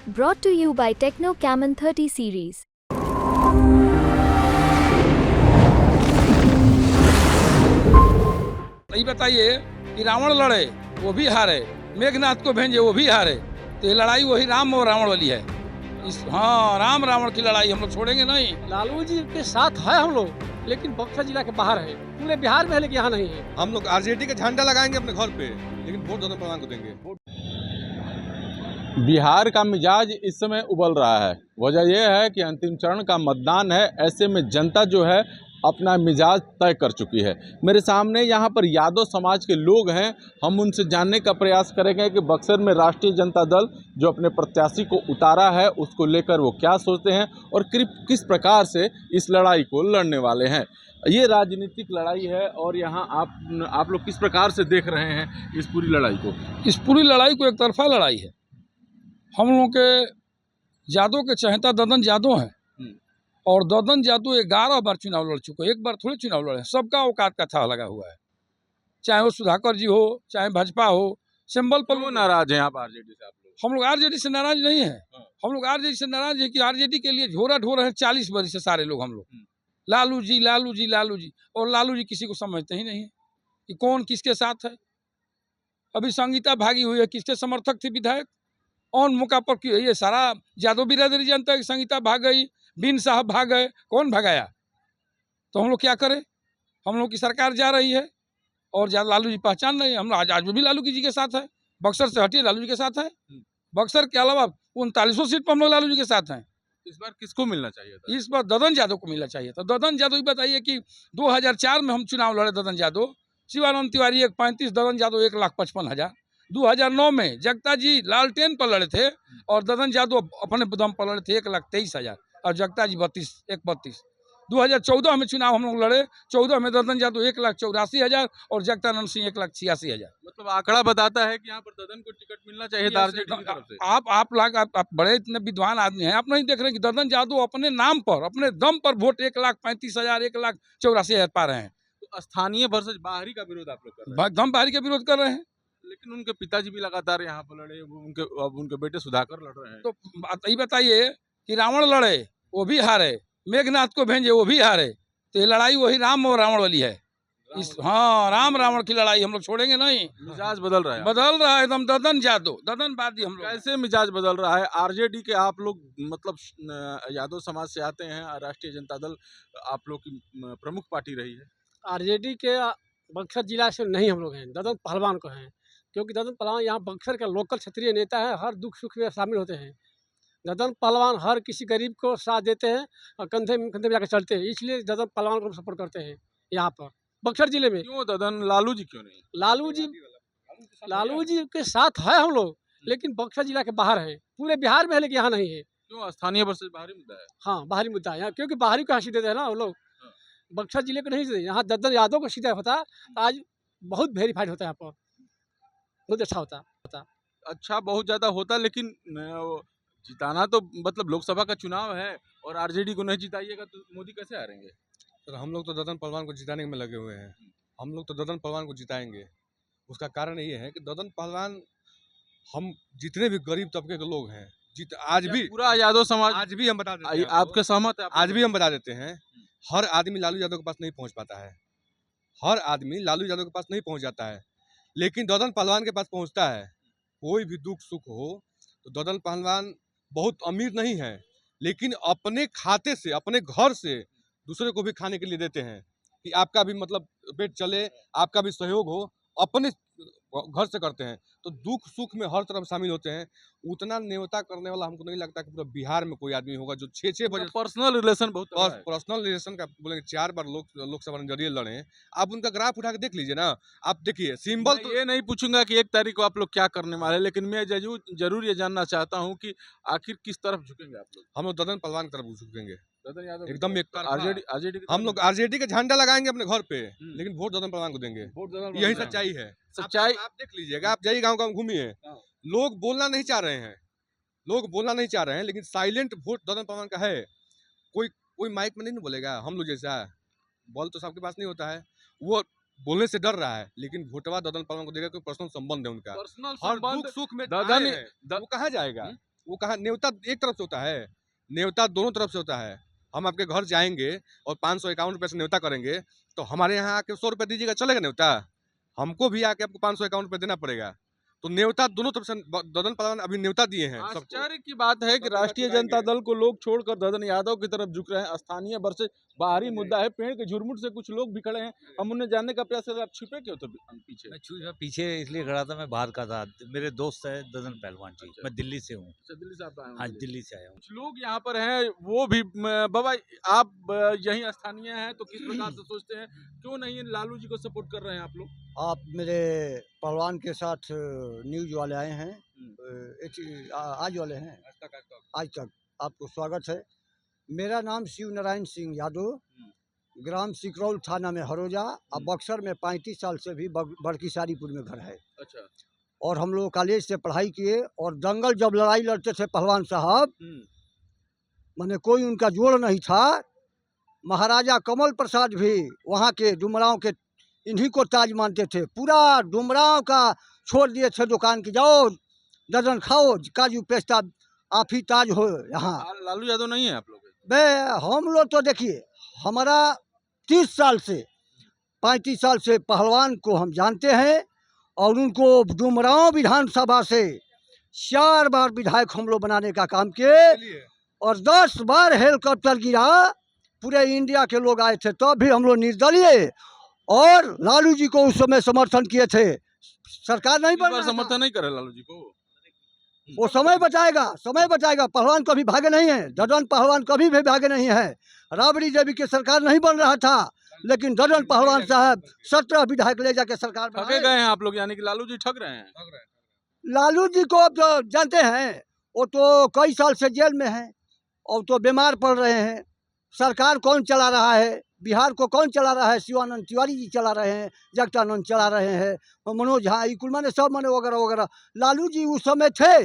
Brought to you by Techno Camon 30 series. ये बताइए कि रावण लड़े वो भी हारे, मेघनाथ को भेजे वो भी हारे, तो ये लड़ाई वही राम और रावण वाली है। राम रावण की लड़ाई हम लोग छोड़ेंगे नहीं। लालू जी के साथ है हम लोग, लेकिन बक्सर जिला के बाहर है, पूरे बिहार में है लेकिन यहाँ नहीं है। हम लोग आरजेडी का झंडा लगाएंगे अपने घर पे, लेकिन वोट ददन पहलवान को देंगे। बिहार का मिजाज इस समय उबल रहा है। वजह यह है कि अंतिम चरण का मतदान है। ऐसे में जनता जो है अपना मिजाज तय कर चुकी है। मेरे सामने यहाँ पर यादव समाज के लोग हैं। हम उनसे जानने का प्रयास करेंगे कि बक्सर में राष्ट्रीय जनता दल जो अपने प्रत्याशी को उतारा है उसको लेकर वो क्या सोचते हैं और किस प्रकार से इस लड़ाई को लड़ने वाले हैं। ये राजनीतिक लड़ाई है और यहाँ आप लोग किस प्रकार से देख रहे हैं इस पूरी लड़ाई को? इस पूरी लड़ाई को एक तरफा लड़ाई है। हम लोग के यादव के चहेता ददन यादव हैं और ददन यादव 11 बार चुनाव लड़ चुके हैं, एक बार थोड़े चुनाव लड़े। सबका औकात का था लगा हुआ है, चाहे वो सुधाकर जी हो चाहे भाजपा हो। सिंबल पर वो नाराज हैं आप आरजेडी से? आप लोग? हम लोग आरजेडी से नाराज नहीं है। हम लोग आरजेडी से नाराज है कि आरजेडी के लिए झोरा ढो रहे हैं 40 वर्ष से सारे लोग। हम लोग लालू जी लालू जी लालू जी, और लालू जी किसी को समझते ही नहीं है कि कौन किसके साथ है। अभी संगीता भागी हुई है, किसके समर्थक थे विधायक, ऑन मौका पर क्यों? ये सारा यादव बिरादरी जानता है कि संगीता भाग गई, बीन साहब भाग गए, कौन भगाया? तो हम लोग क्या करें? हम लोग की सरकार जा रही है और लालू जी पहचान नहीं है। हम लोग आज भी लालू जी के साथ है। बक्सर से हटिए लालू जी के साथ है। बक्सर के अलावा 39 सीट पर हम लोग लालू जी के साथ हैं। इस बार किसको मिलना चाहिए था? इस बार ददन यादव को मिलना चाहिए था। ददन यादव ये बताइए कि 2004 में हम चुनाव लड़े, ददन यादव, शिवानंद तिवारी 135, ददन यादव 1,55,000। 2009 में जगता जी लालटेन पर लड़े थे और ददन यादव अपने दम पर लड़े थे 1,23,000 और जगता जी 132। 2014 में चुनाव हम लोग लड़े, 14 में ददन यादव 1,84,000 और जगतानंद सिंह 1,86,000। मतलब आंकड़ा बताता है कि यहाँ पर ददन को टिकट मिलना चाहिए था आरजेडी की तरफ से। आप बड़े इतने विद्वान आदमी हैं, आप नहीं देख रहे कि ददन यादव अपने नाम पर अपने दम पर वोट 1,35,000 1,84,000 पा रहे हैं। तो स्थानीय वर्सेस बाहरी का विरोध आप लोग कर रहे हैं। दम बाहरी का विरोध कर रहे हैं। लेकिन उनके पिताजी भी लगातार यहाँ पर लड़े, अब उनके बेटे सुधाकर लड़ रहे हैं। तो ये बताइए कि रावण लड़े वो भी हारे, मेघनाथ को भेजे वो भी हारे, तो ये लड़ाई वही राम और रावण वाली है। राम रावण की लड़ाई हम लोग छोड़ेंगे नहीं। मिजाज बदल रहा है, एकदम ददन यादव ददन बादी हम लोग। कैसे मिजाज बदल रहा है? आरजेडी के आप लोग मतलब यादव समाज से आते हैं, राष्ट्रीय जनता दल आप लोग की प्रमुख पार्टी रही है। आरजेडी के बक्सर जिला से नहीं हम लोग हैं, ददन पहलवान को हैं, क्योंकि ददन पहलवान यहाँ बक्सर का लोकल क्षेत्रीय नेता है, हर दुख सुख में शामिल होते हैं। ददन पहलवान हर किसी गरीब को साथ देते हैं और कंधे में जाकर चलते हैं, इसलिए ददन पहलवान को सपोर्ट करते हैं यहाँ पर बक्सर जिले में। क्यों ददन? लालू जी क्यों नहीं? लालू जी के साथ है हम लोग, लेकिन बक्सर जिला के बाहर है, पूरे बिहार में है लेकिन यहाँ नहीं है। क्यों? स्थानीय वर्सेस बाहरी मुद्दा है। हाँ, बाहरी मुद्दा है यहाँ, क्योंकि बाहरी को सीधे देते हैं ना वो लोग। बक्सर जिले को नहीं सीधे, यहाँ ददन यादव को सीधा होता। आज बहुत वेरीफाइड होता है यहाँ पर, बहुत अच्छा होता। अच्छा, बहुत ज्यादा होता, लेकिन जिताना तो मतलब लोकसभा का चुनाव है और आरजेडी को नहीं जिताइएगा तो मोदी कैसे हारेंगे? सर, हम लोग तो ददन पहलवान को जिताने में लगे हुए हैं। हम लोग तो ददन पहलवान को जिताएंगे। उसका कारण ये है कि ददन पहलवान, हम जितने भी गरीब तबके के लोग हैं, आज भी पूरा यादव समाज, आज भी हम बता देते हैं आपके सहमत है? आज भी हम बता देते हैं, हर आदमी लालू यादव के पास नहीं पहुंच पाता है। हर आदमी लालू यादव के पास नहीं पहुंच जाता है, लेकिन ददन पहलवान के पास पहुंचता है। कोई भी दुख सुख हो तो ददन पहलवान बहुत अमीर नहीं है, लेकिन अपने खाते से, अपने घर से दूसरे को भी खाने के लिए देते हैं कि आपका भी मतलब पेट चले, आपका भी सहयोग हो, अपने घर से करते हैं। तो दुख सुख में हर तरफ शामिल होते हैं। उतना न्योता करने वाला हमको नहीं लगता कि पूरा बिहार में कोई आदमी होगा जो 6-6 बजे। पर्सनल रिलेशन बहुत और पर्सनल रिलेशन का बोलेंगे 4 बार लोकसभा में जरिए लड़े हैं। आप उनका ग्राफ उठा के देख लीजिए ना, आप देखिए सिंबल। तो ये नहीं पूछूंगा कि 1 तारीख को आप लोग क्या करने वाले हैं, लेकिन मैं जरूर ये जानना चाहता हूँ कि आखिर किस तरफ झुकेंगे आप लोग? हम लोग ददन पहलवान की तरफ झुकेंगे एकदम। आरजेडी हम लोग आरजेडी का झंडा लगाएंगे अपने घर पे, लेकिन वोट ददन पहलवान को देंगे। यही सच्चाई है। सच्चाई आप देख लीजिएगा, आप जाइए गाँव घूमिए, लोग बोलना नहीं चाह रहे हैं, लेकिन साइलेंट वोट ददन पहलवान का है। कोई माइक में नहीं बोलेगा हम लोग जैसा, बॉल तो सबके पास नहीं होता है, वो बोलने से डर रहा है, लेकिन वोटवा ददन पहलवान को देगा। कोई पर्सनल संबंध है उनका, पर्सनल हर दुख सुख में ददन वो कहाँ जाएगा? वो कहाँ न्योता एक तरफ से होता है, न्योता दोनों तरफ से होता है। हम आपके घर जाएंगे और 551 रुपये से न्योता करेंगे, तो हमारे यहाँ आके 100 रुपये दीजिएगा, चलेगा न्योता? हमको भी आके आपको 551 रुपये देना पड़ेगा। तो न्योता दोनों तरफ से ददन पहलवान अभी न्योता दिए हैं सबको। आश्चर्य की बात है कि राष्ट्रीय जनता दल को लोग छोड़कर ददन यादव की तरफ झुक रहे हैं। स्थानीय वर्सेस बाहरी मुद्दा है। पेड़ के झुरमुट से कुछ लोग भी खड़े हैं, हम उन्हें जानने का प्रयास कर रहे हैं। आप छिपे क्यों थे पीछे? मैं पीछे इसलिए खड़ा था, मैं बाहर का था। मेरे दोस्त है ददन पहलवान जी, मैं दिल्ली से हूँ। दिल्ली से आप आए हैं? हाँ, दिल्ली से आया हूँ। कुछ लोग यहाँ पर हैं, वो भी बाबा आप यहीं स्थानीय हैं, तो किस प्रकार से सोचते हैं, क्यों नहीं लालू जी को सपोर्ट कर रहे हैं आप लोग? आप मेरे पहलवान के साथ न्यूज वाले आए हैं, आज वाले हैं, आज तक आपको स्वागत है। मेरा नाम शिव नारायण सिंह यादव, ग्राम सिकरौल थाना में हरोजा और बक्सर में 35 साल से भी बड़की सारीपुर में घर है। अच्छा। और हम लोग कॉलेज से पढ़ाई किए और दंगल जब लड़ाई लड़ते थे पहलवान साहब, माने कोई उनका जोड़ नहीं था। महाराजा कमल प्रसाद भी वहाँ के डुमराव के इन्हीं को ताज मानते थे। पूरा डुमराव का छोड़ दिए थे दुकान की, जाओ दर्जन खाओ, काजू पेस्ता आप ही ताज हो यहाँ। लालू यादव नहीं है आप लोग? बे हम लोग तो देखिए, हमारा 30 साल से 35 साल से पहलवान को हम जानते हैं और उनको डुमराव विधानसभा से 4 बार विधायक हम लोग बनाने का काम किए और 10 बार हेलीकॉप्टर गिरा। पूरे इंडिया के लोग आए थे, तब भी हम लोग निर्दलीय और लालू जी को उस समय समर्थन किए थे। सरकार नहीं बन रहा था। समर्थन नहीं करे लालू जी को? वो समय बचाएगा, समय बचाएगा। पहलवान कभी भागे नहीं है, ददन पहलवान कभी भी भागे नहीं है। राबड़ी देवी की सरकार नहीं बन रहा था, लेकिन ददन पहलवान साहब 17 विधायक ले जाके सरकार ठगे गए हैं आप लोग, यानी कि लालू जी ठग रहे हैं? लालू जी को अब तो जानते हैं, वो तो कई साल से जेल में हैं और तो बीमार पड़ रहे हैं। सरकार कौन चला रहा है, बिहार को कौन चला रहा है? शिवानंद तिवारी जी चला रहे हैं, जगदानंद चला रहे हैं, मनोज झा, इकुल माने सब माने वगैरह वगैरह। लालू जी उस समय थे,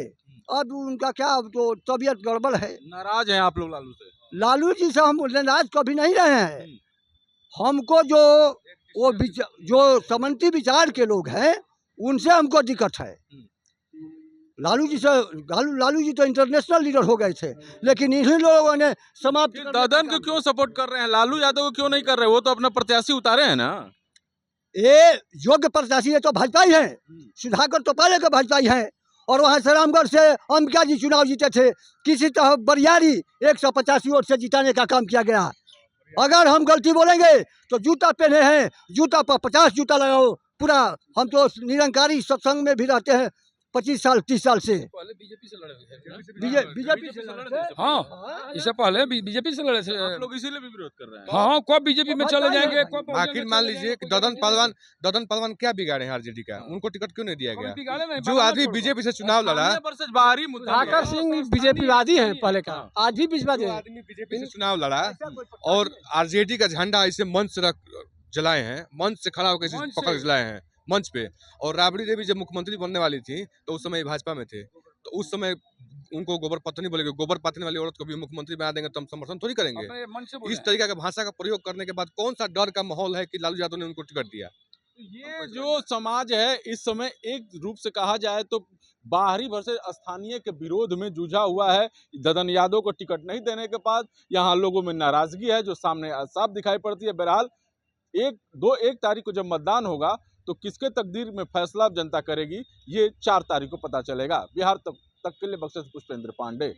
अब उनका क्या, अब तो तबीयत गड़बड़ है। नाराज हैं आप लोग लालू से? लालू जी से हम नाराज कभी नहीं रहे हैं। हमको जो वो जो समन्ती विचार के लोग हैं, उनसे हमको दिक्कत है। लालू जी से लालू जी तो इंटरनेशनल लीडर हो गए थे, लेकिन इन्हीं लोगों ने समाप्त। ददन को क्यों सपोर्ट कर रहे हैं, लालू यादव को क्यों नहीं कर रहे? वो तो अपना प्रत्याशी उतारे हैं ना। ये योग्य प्रत्याशी है तो भाजपा ही है। सुधाकर तो पहले के भाजपा ही है। और वहाँ से रामगढ़ से अंबिका जी चुनाव जीते थे, किसी तरह बरियारी 185 वोट से जिताने का काम किया गया। अगर हम गलती बोलेंगे तो जूता पहने हैं, जूता पर 50 जूता लगाओ। पूरा हम तो निरंकारी सत्संग में भी रहते हैं 25 साल 30 साल से। बीजेपी से लड़े थे। बीजेपी से लड़े थे। हाँ, इससे पहले बीजेपी से लड़े थे। आप लोग इसीलिए भी विरोध कर रहे हैं? हाँ, कब बीजेपी में चले जाएंगे, कब आखिर मान लीजिए कि ददन पहलवान क्या बिगाड़े हैं आरजेडी का? उनको टिकट क्यों नहीं दिया गया? जो आदमी बीजेपी से चुनाव लड़ा, बाहरी मुद्दा ठाकर सिंह बीजेपी वादी हैं पहले का, आज भी बीजेपी जो आदमी बीजेपी से चुनाव लड़ा और आरजेडी का झंडा इसे मंच से जलाए हैं, मंच से खड़ा होकर इसे पकड़ जलाए हैं मंच पे। और राबड़ी देवी जब मुख्यमंत्री बनने वाली थी तो उस समय भाजपा में थे, तो उस समय उनको गोबर पत्नी बोलेंगे, गोबर पाथने वाली औरत को भी मुख्यमंत्री बना देंगे तो हम समर्थन थोड़ी करेंगे। इस तरीके का भाषा का प्रयोग करने के बाद कौन सा डर का माहौल है कि लालू यादव ने उनको टिकट दिया? ये जो समाज है इस समय एक रूप से कहा जाए तो बाहरी वर्सेस स्थानीय के विरोध में जूझा हुआ है। ददन यादव को टिकट नहीं देने के बाद यहाँ लोगों में नाराजगी है जो सामने साफ दिखाई पड़ती है। बहरहाल 1 तारीख को जब मतदान होगा तो किसके तकदीर में फैसला जनता करेगी, ये 4 तारीख को पता चलेगा। बिहार तक के लिए बक्सर से पुष्पेंद्र पांडे।